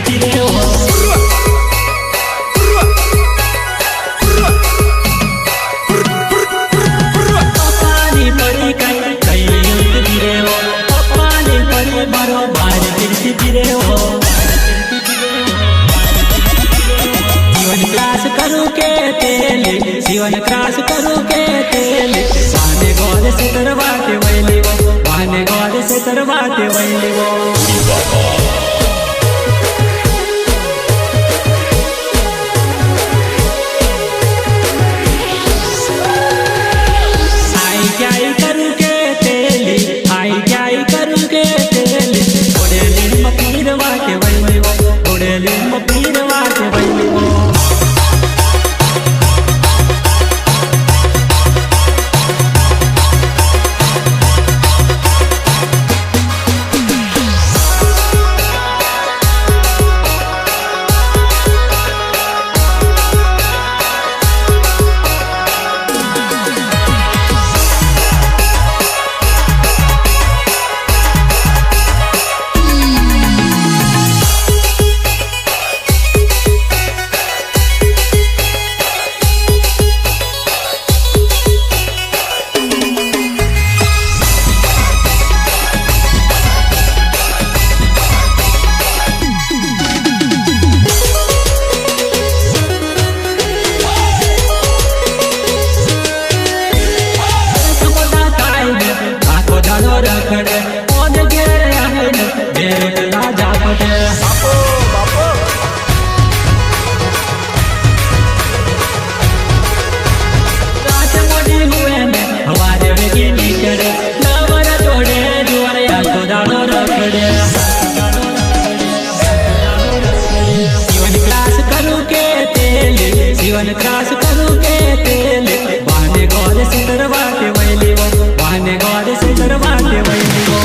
फिरे हो पानी पड़ी कई युद्ध फिरे हो पानी पड़ी मारो बार फिरे हो जीवन क्रास करू के तेल जीवन क्रास करू के तेल वाने गोद से तरवाते वैली वो वाने गोद से तरवाते वैली वो आई क्या करू के तेल आई क्या करू के तेल ओडेली मपीर वाते वैली वो ओडेली मपीर वाते वैली वो जीवन क्रास करू के तेल वाने गोद से तरवाते वैली वो वाने गोद से तरवाते वैली वो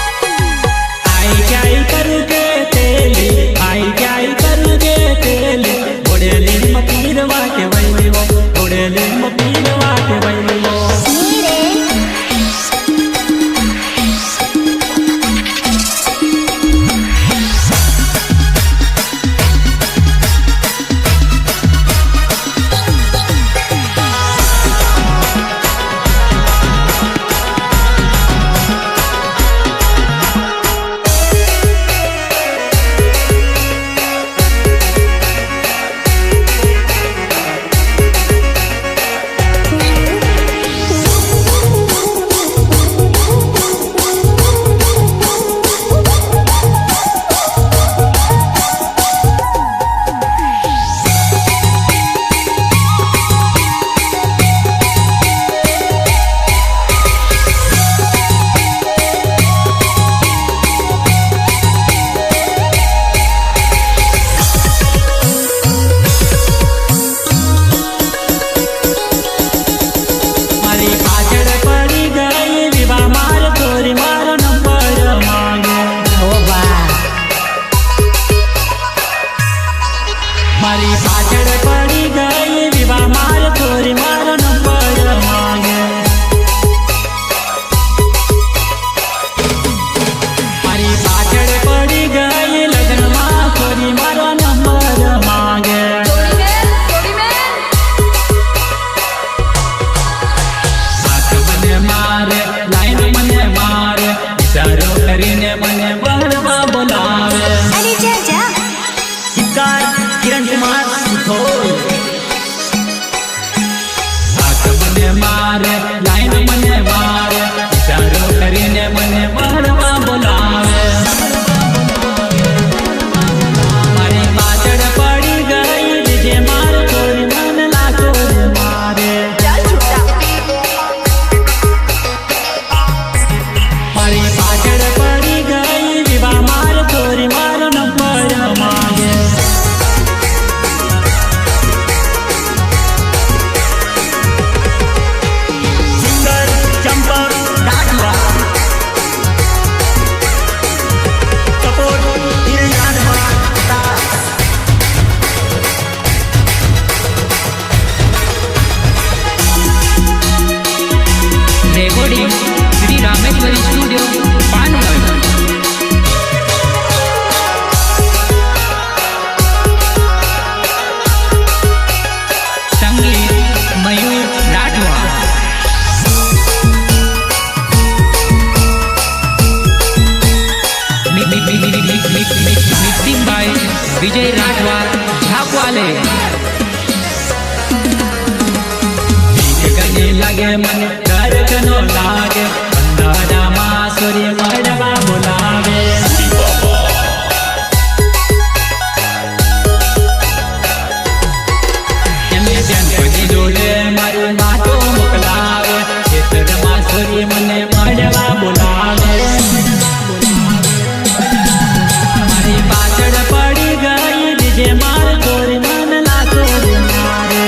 आई क्या करू के तेल आई क्या करू के तेल ओडेली मपीर वाते वैली वो ओडेली मपीर वाते वैली वो रेकॉर्डिंग श्री रामेश्वरी स्टुडिओ पानवड। संगीत मयूर राठवा। Mixing by Vijay Rathwa झापवाले। लगे मन कर कनो लागे अंधारा सूर्य मरवा बुलावे। जोड़े मारू मातो मोकलावे क्षेत्र में सूर्य मने मरवा बुलावे। हमारी पाछड़ पड़ी गई डीजे मार गोरी मन ला गोरी मारे।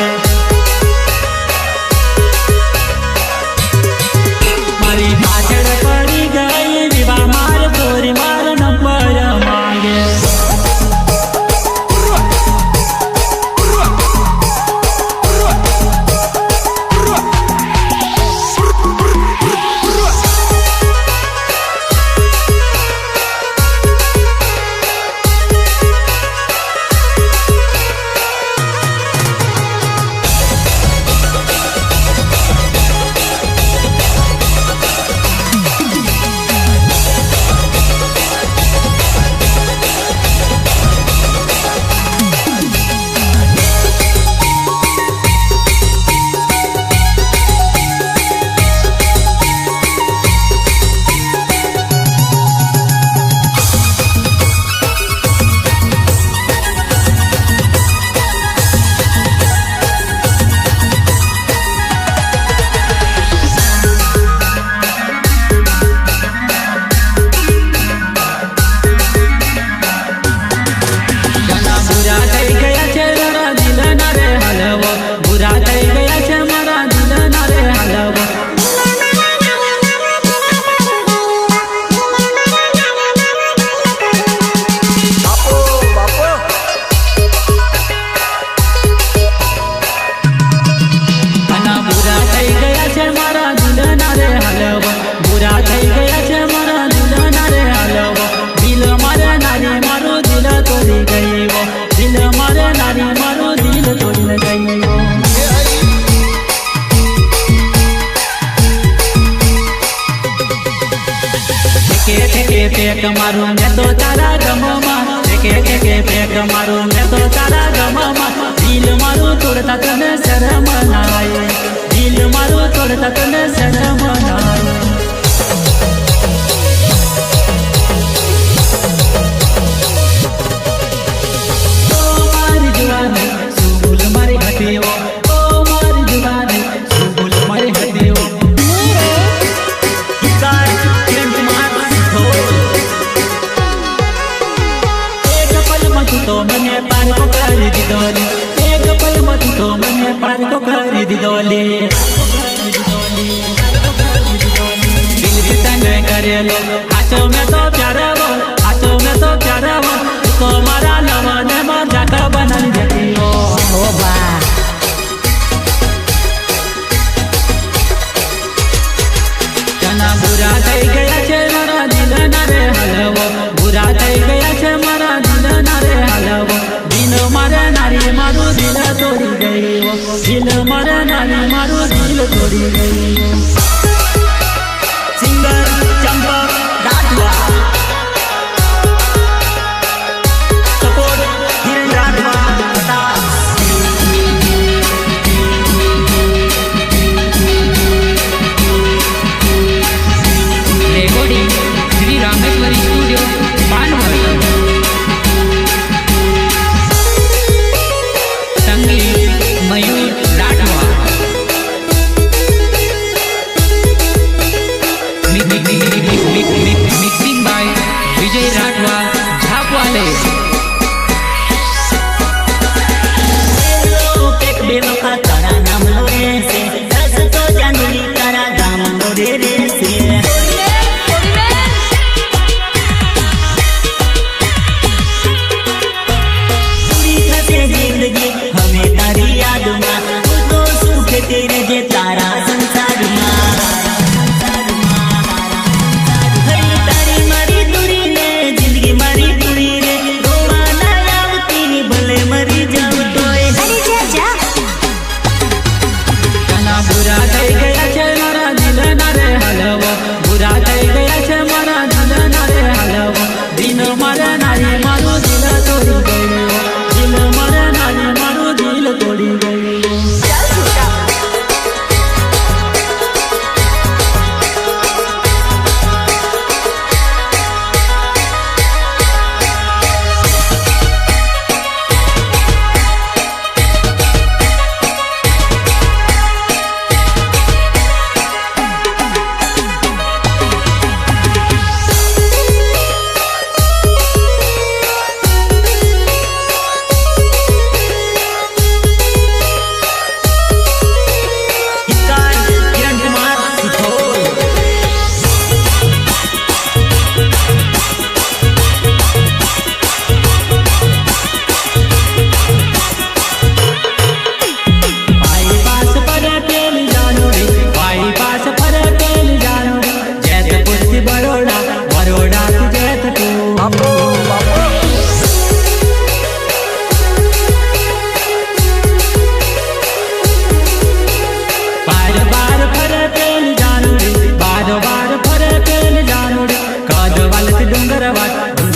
पेक मारू मैं तो तारा गममा के पेक मारू मैं तो तारा गममा। दिल मारू तोड़ता तने शर्म नाए दिल मारू तोड़ता तने शर्म नाए। ओ मारी जुबानी सुबुल मारी हटियो ओ मारी जुबानी सुबुल मारी हटियो। तो मने पार को कर दी डोली एक पल मत तो मने पार को कर दी डोली। दिल भी तंग करे लो हाथों में तो प्यारा वो हाथों में तो प्यारा वो तो मारा लवन में जाकर बना देती हो। ओ बा जना बुरा થઈ ગયા છે મારા દિલ ના રે હલવો बुरा થઈ ગયા છે મારા દિલ ના રે હલવો। દિલ મારે નારી મારું દિલ તોડી ગયો દિલ મારે નારી મારું દિલ તોડી ગયો। સિંગર ચંપક રાઠવા સપોર્ટ હિરેન રાઠવા હતા। Recording Shri Rameshwari studio Panwad. संगीत मयूर राठवा। मिक्सिंग बाय विजय राठवा झापवाले। तारा नाम लोरे से दस तो जानली तारा दाम लोरे रे से। हमें तारी याद में तो सुख तेरे जे तारा संसार में।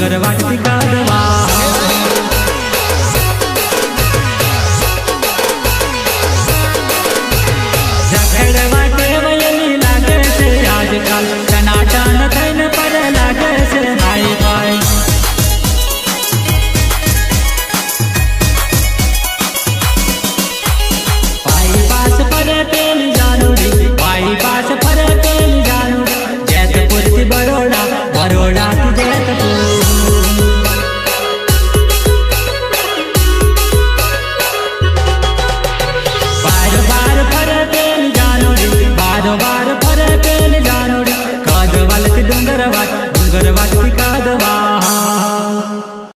डोंगर वाटती कादवा जखेड वाटे वयली लागे से आजकाल टनाटन थैन पर लागे से हाय हाय बाईपास पर तेल जानुड़ी बाईपास पर तेल जानुड़ी जैतपुर की बड़ोड़ा बड़ोड़ा की जैतपुर बार बार पर तेल जानुड़ी बार बार पर तेल जानुड़ी कादवाल की डोंगर वाट की कादवा